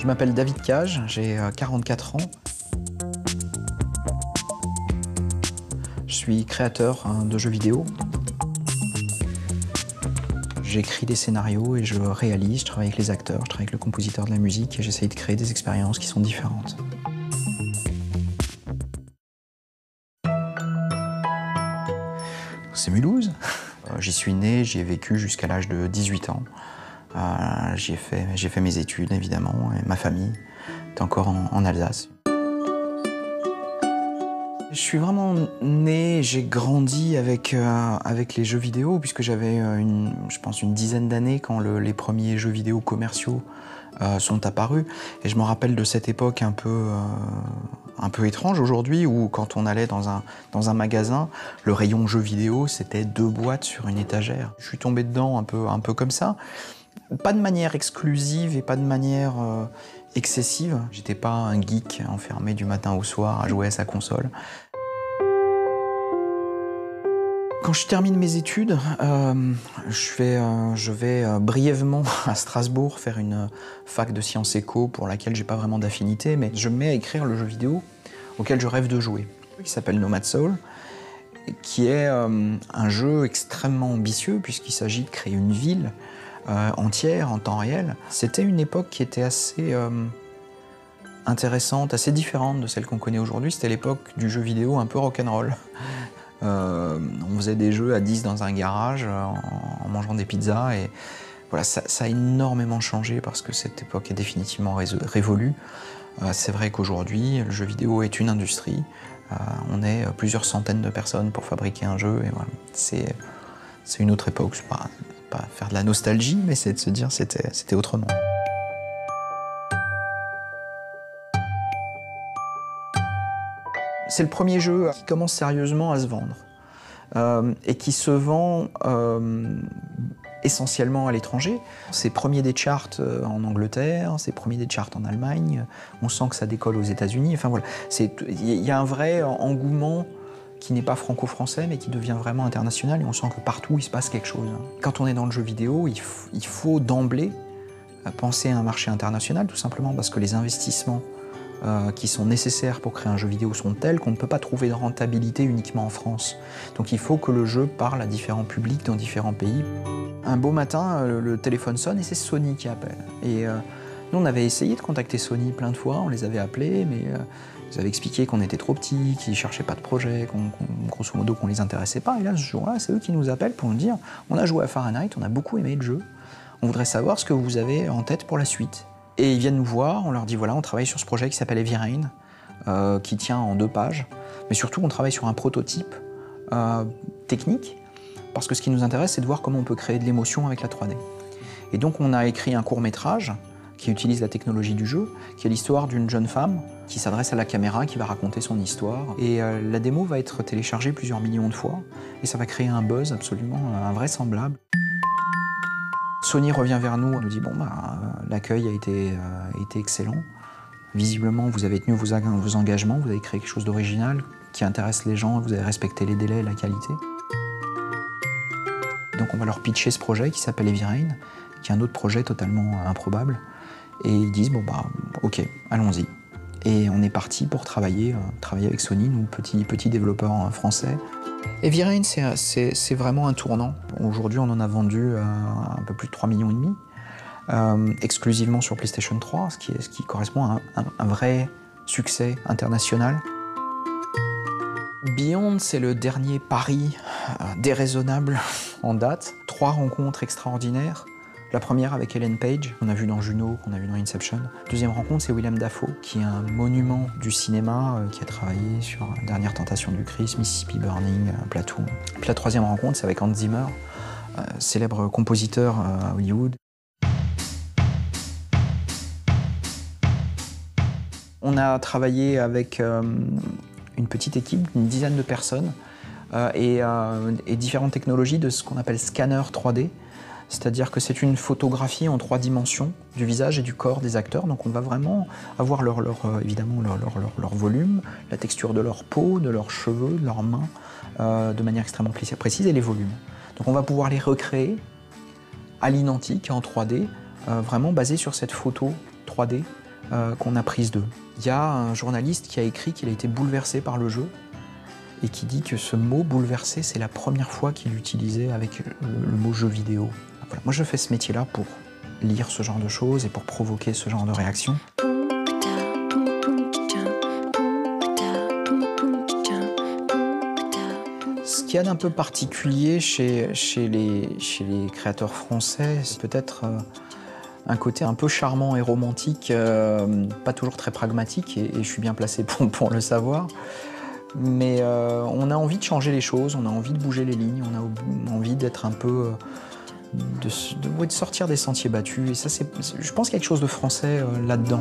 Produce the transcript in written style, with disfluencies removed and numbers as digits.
Je m'appelle David Cage, j'ai 44 ans. Je suis créateur de jeux vidéo. J'écris des scénarios et je réalise, je travaille avec les acteurs, je travaille avec le compositeur de la musique et j'essaye de créer des expériences qui sont différentes. C'est Mulhouse. J'y suis né, j'y ai vécu jusqu'à l'âge de 18 ans. J'ai fait mes études, évidemment, et ma famille est encore en Alsace. Je suis vraiment né, j'ai grandi avec les jeux vidéo, puisque j'avais, je pense, une dizaine d'années quand les premiers jeux vidéo commerciaux sont apparus. Et je me rappelle de cette époque un peu étrange aujourd'hui, où quand on allait dans un magasin, le rayon jeux vidéo, c'était 2 boîtes sur une étagère. Je suis tombé dedans un peu comme ça. Pas de manière exclusive et pas de manière excessive. J'étais pas un geek enfermé du matin au soir à jouer à sa console. Quand je termine mes études, je vais brièvement à Strasbourg faire une fac de sciences éco pour laquelle j'ai pas vraiment d'affinité, mais je me mets à écrire le jeu vidéo auquel je rêve de jouer, qui s'appelle Nomad Soul, qui est un jeu extrêmement ambitieux puisqu'il s'agit de créer une ville entière en temps réel. C'était une époque qui était assez intéressante, assez différente de celle qu'on connaît aujourd'hui. C'était l'époque du jeu vidéo un peu rock'n'roll. On faisait des jeux à 10 dans un garage en mangeant des pizzas et voilà, ça a énormément changé parce que cette époque est définitivement révolue. C'est vrai qu'aujourd'hui, le jeu vidéo est une industrie. On est plusieurs centaines de personnes pour fabriquer un jeu et voilà, c'est une autre époque. C'est pas faire de la nostalgie, mais c'est de se dire c'était autrement. C'est le premier jeu qui commence sérieusement à se vendre et qui se vend essentiellement à l'étranger. C'est premier des charts en Angleterre, c'est premier des charts en Allemagne, on sent que ça décolle aux États-Unis. Enfin voilà, il y a un vrai engouement qui n'est pas franco-français mais qui devient vraiment international et on sent que partout il se passe quelque chose. Quand on est dans le jeu vidéo, il faut d'emblée penser à un marché international, tout simplement parce que les investissements qui sont nécessaires pour créer un jeu vidéo sont tels qu'on ne peut pas trouver de rentabilité uniquement en France. Donc il faut que le jeu parle à différents publics dans différents pays. Un beau matin, le téléphone sonne et c'est Sony qui appelle. Et nous, on avait essayé de contacter Sony plein de fois, on les avait appelés, mais ils avaient expliqué qu'on était trop petits, qu'ils ne cherchaient pas de projet, grosso modo qu'on ne les intéressait pas. Et là, ce jour-là, c'est eux qui nous appellent pour nous dire « On a joué à Fahrenheit, on a beaucoup aimé le jeu, on voudrait savoir ce que vous avez en tête pour la suite. » Et ils viennent nous voir, on leur dit voilà, on travaille sur ce projet qui s'appelle Heavy Rain, qui tient en 2 pages. Mais surtout, on travaille sur un prototype technique, parce que ce qui nous intéresse, c'est de voir comment on peut créer de l'émotion avec la 3D. Et donc, on a écrit un court-métrage qui utilise la technologie du jeu, qui est l'histoire d'une jeune femme qui s'adresse à la caméra, qui va raconter son histoire. Et la démo va être téléchargée plusieurs millions de fois, et ça va créer un buzz absolument invraisemblable. Sony revient vers nous, nous dit bon l'accueil a été excellent. Visiblement vous avez tenu vos engagements, vous avez créé quelque chose d'original qui intéresse les gens, vous avez respecté les délais et la qualité. Donc on va leur pitcher ce projet qui s'appelle Heavy Rain, qui est un autre projet totalement improbable. Et ils disent bon ok, allons-y. Et on est parti pour travailler avec Sony, nous petits développeurs français. Heavy Rain, c'est vraiment un tournant. Aujourd'hui, on en a vendu un peu plus de 3,5 millions, exclusivement sur PlayStation 3, ce qui correspond à un vrai succès international. Beyond, c'est le dernier pari déraisonnable en date. 3 rencontres extraordinaires. La première avec Ellen Page, qu'on a vu dans Juno, qu'on a vu dans Inception. Deuxième rencontre, c'est Willem Dafoe, qui est un monument du cinéma, qui a travaillé sur Dernière Tentation du Christ, Mississippi Burning, Platoon. Puis la troisième rencontre, c'est avec Hans Zimmer, célèbre compositeur à Hollywood. On a travaillé avec une petite équipe, une dizaine de personnes, et différentes technologies de ce qu'on appelle scanner 3D. C'est-à-dire que c'est une photographie en 3 dimensions du visage et du corps des acteurs. Donc on va vraiment avoir évidemment leur volume, la texture de leur peau, de leurs cheveux, de leurs mains, de manière extrêmement précise, et les volumes. Donc on va pouvoir les recréer à l'identique, en 3D, vraiment basé sur cette photo 3D qu'on a prise d'eux. Il y a un journaliste qui a écrit qu'il a été bouleversé par le jeu et qui dit que ce mot bouleversé, c'est la première fois qu'il utilisait avec le mot jeu vidéo. Voilà. Moi, je fais ce métier-là pour lire ce genre de choses et pour provoquer ce genre de réaction. Ce qu'il y a d'un peu particulier chez les créateurs français, c'est peut-être un côté un peu charmant et romantique, pas toujours très pragmatique, et je suis bien placé pour le savoir. Mais on a envie de changer les choses, on a envie de bouger les lignes, on a envie d'être un peu... de sortir des sentiers battus. Et ça, je pense qu'il y a quelque chose de français là-dedans.